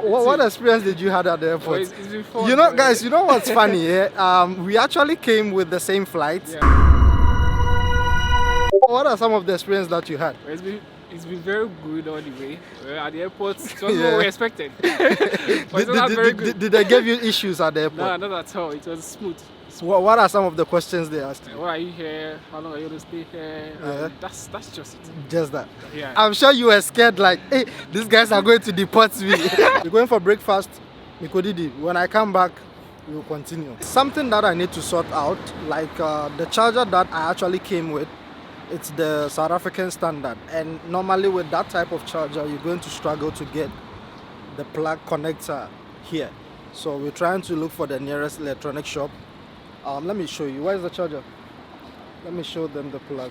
What experience did you have at the airport? It's been fun, You know, but- guys, you know what's funny? Yeah? We actually came with the same flight. Yeah. What are some of the experiences that you had? It's been very good all the way. At the airport, it was Yeah. what we expected. But it's not very good. Did they give you issues at the No, airport? not at all. It was smooth. What are some of the questions they asked you? Why are you here? How long are you going to stay here? Yeah. That's just it. Just that. Yeah. I'm sure you were scared like, hey, these guys are going to deport me. We're going for breakfast. Mikodidi. When I come back, we'll continue. Something that I need to sort out, like the charger that I actually came with, it's the South African standard. And normally with that type of charger, you're going to struggle to get the plug connector here. So we're trying to look for the nearest electronic shop. Let me show you. Where's the charger? Let me show them the plug.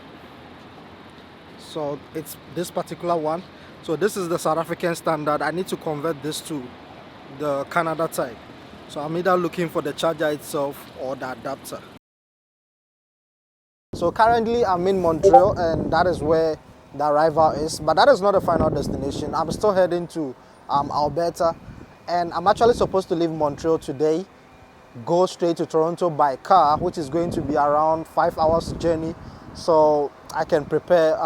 So it's this particular one. So this is the South African standard. I need to convert this to the Canada type. So I'm either looking for the charger itself or the adapter. So currently I'm in Montreal, and that is where the arrival is. But that is not the final destination. I'm still heading to Alberta, and I'm actually supposed to leave Montreal today, go straight to Toronto by car, which is going to be around 5 hours journey. So I can prepare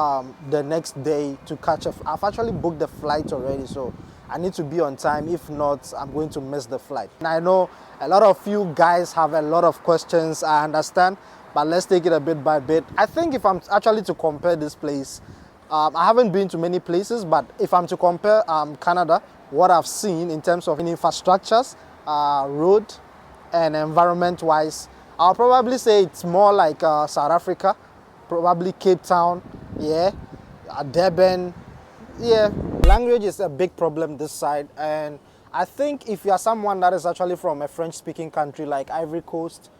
the next day to catch up. I've actually booked the flight already, so I need to be on time. If not, I'm going to miss the flight. And I know a lot of you guys have a lot of questions, I understand, but let's take it a bit by bit. I think if I'm actually to compare this place, I haven't been to many places, but if I'm to compare Canada, what I've seen in terms of infrastructures, road, and environment-wise, I'll probably say it's more like South Africa, probably Cape Town, yeah, Durban, yeah. Language is a big problem this side, and I think if you are someone that is actually from a French-speaking country like Ivory Coast,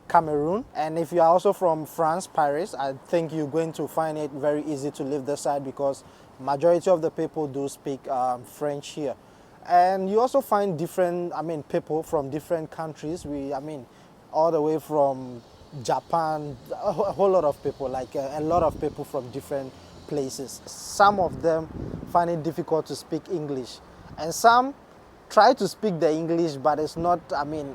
Cameroon, and if you are also from France, Paris, I think you're going to find it very easy to live this side because majority of the people do speak French here. And you also find different, people from different countries. All the way from Japan, a whole lot of people, like a lot of people from different places. Some of them find it difficult to speak English, and some try to speak the English, but it's not,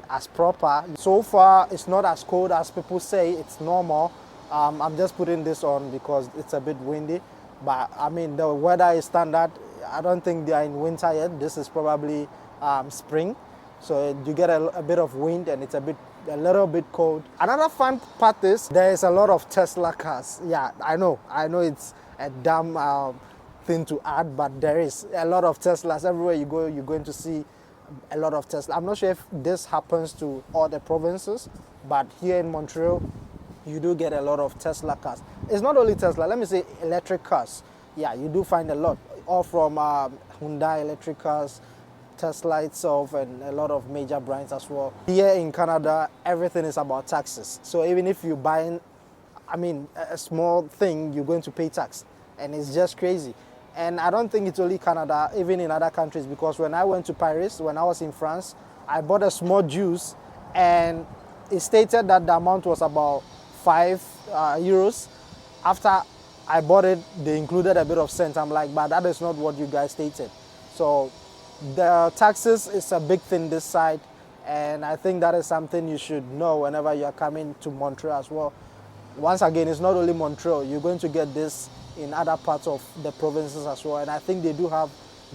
as proper. So far, it's not as cold as people say. It's normal. I'm just putting this on because it's a bit windy, but the weather is standard. I don't think they are in winter yet. This is probably spring, so you get a bit of wind and it's a little bit cold. Another fun part is there is a lot of Tesla cars. Yeah, I know it's a damn thing to add, but there is a lot of Teslas everywhere you go. You're going to see a lot of Tesla. I'm not sure if this happens to all the provinces, but here in Montreal, you do get a lot of Tesla cars. It's not only Tesla, let me say electric cars. Yeah, you do find a lot, all from Hyundai electric cars, Tesla itself, and a lot of major brands as well. Here in Canada, everything is about taxes. So even if you're buying, a small thing, you're going to pay tax, and it's just crazy. And I don't think it's only Canada, even in other countries, because when I went to Paris, when I was in France, I bought a small juice, and it stated that the amount was about 5 euros. After I bought it, they included a bit of cent. I'm like, but that is not what you guys stated. So the taxes is a big thing this side, and I think that is something you should know whenever you're coming to Montreal as well. Once again, it's not only Montreal. You're going to get this in other parts of the provinces as well, and I think they do have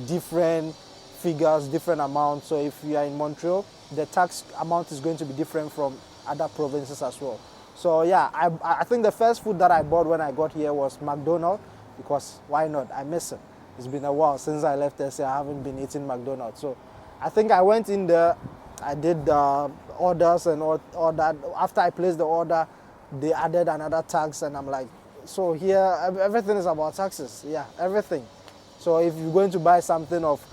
different figures, different amounts. So if you are in Montreal, the tax amount is going to be different from other provinces as well. So yeah, I think the first food that I bought when I got here was McDonald's, because why not? I miss it. It's been a while since I left SA. I haven't been eating McDonald's. So I think I went in there, I did the orders and all that. After I placed the order, they added another tax, and I'm like, so here everything is about taxes. Yeah, everything. So if you're going to buy something of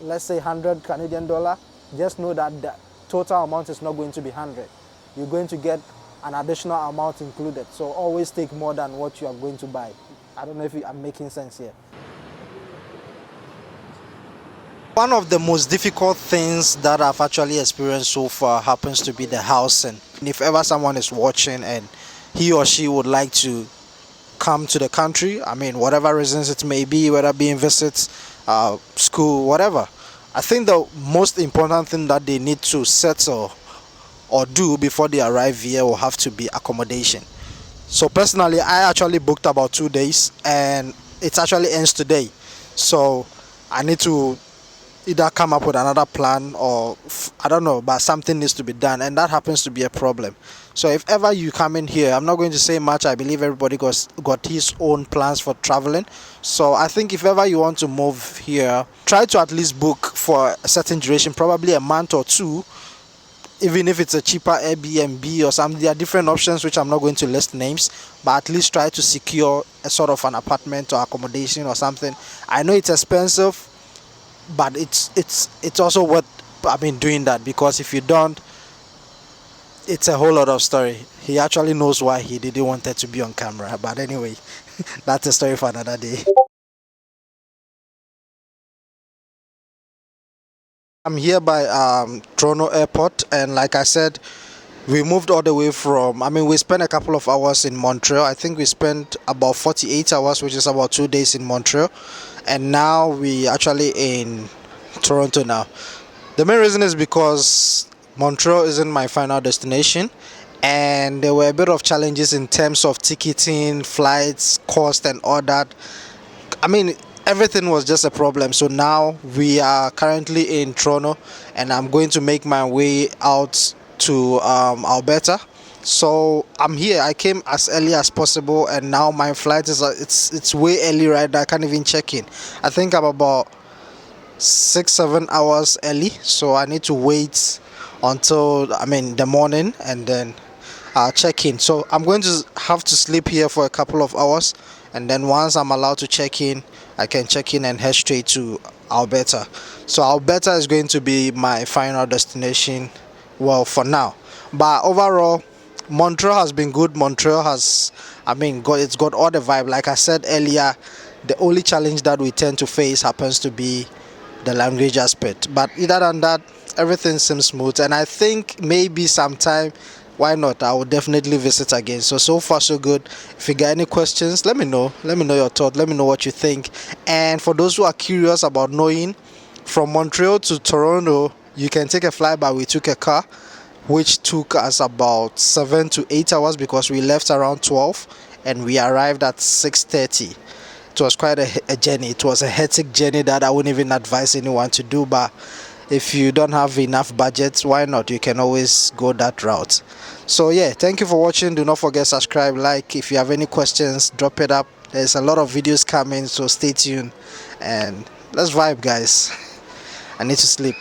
let's say 100 Canadian dollar, just know that the total amount is not going to be 100. You're going to get an additional amount included. So always take more than what you are going to buy. I don't know if I'm making sense here. One of the most difficult things that I've actually experienced so far happens to be the housing. If ever someone is watching and he or she would like to come to the country. I mean, whatever reasons it may be, whether being visits, school, whatever. I think the most important thing that they need to settle or do before they arrive here will have to be accommodation. So personally, I actually booked about 2 days, and it actually ends today. So I need to either come up with another plan, or I don't know, but something needs to be done, and that happens to be a problem. So if ever you come in here, I'm not going to say much. I believe everybody got his own plans for traveling. So I think if ever you want to move here, try to at least book for a certain duration, probably a month or two, even if it's a cheaper Airbnb or something. There are different options which I'm not going to list names, but at least try to secure a sort of an apartment or accommodation or something. I know it's expensive, but it's also what I mean doing that, because if you don't, it's a whole lot of story. He actually knows why he didn't want it to be on camera, but anyway, that's a story for another day. I'm here by Toronto Airport, and like I said, we moved all the way from, I mean, we spent a couple of hours in Montreal. I think we spent about 48 hours, which is about 2 days in Montreal, and now we actually in Toronto now. The main reason is because Montreal isn't my final destination, and there were a bit of challenges in terms of ticketing, flights, cost, and all that. I mean, everything was just a problem. So now we are currently in Toronto, and I'm going to make my way out to Alberta. So I'm here. I came as early as possible, and now my flight is it's way early right now. I can't even check in. I think I'm about 6-7 hours early, so I need to wait until, I mean, the morning, and then I'll check in. So I'm going to have to sleep here for a couple of hours, and then once I'm allowed to check in, I can check in and head straight to Alberta. So Alberta is going to be my final destination, well, for now. But overall, Montreal has been good. Montreal has, I mean, it's got all the vibe. Like I said earlier, the only challenge that we tend to face happens to be the language aspect. But other than that, everything seems smooth, and I think maybe sometime, why not, I will definitely visit again. So far so good. If you got any questions, let me know your thought, let me know what you think. And for those who are curious about knowing, from Montreal to Toronto, you can take a flyby. We took a car which took us about 7 to 8 hours, because we left around 12 and we arrived at 6:30. It was quite a journey. It was a hectic journey that I wouldn't even advise anyone to do, but if you don't have enough budget, why not? You can always go that route. So yeah, thank you for watching. Do not forget subscribe, like. If you have any questions, drop it up. There's a lot of videos coming, so stay tuned and let's vibe, guys. I need to sleep.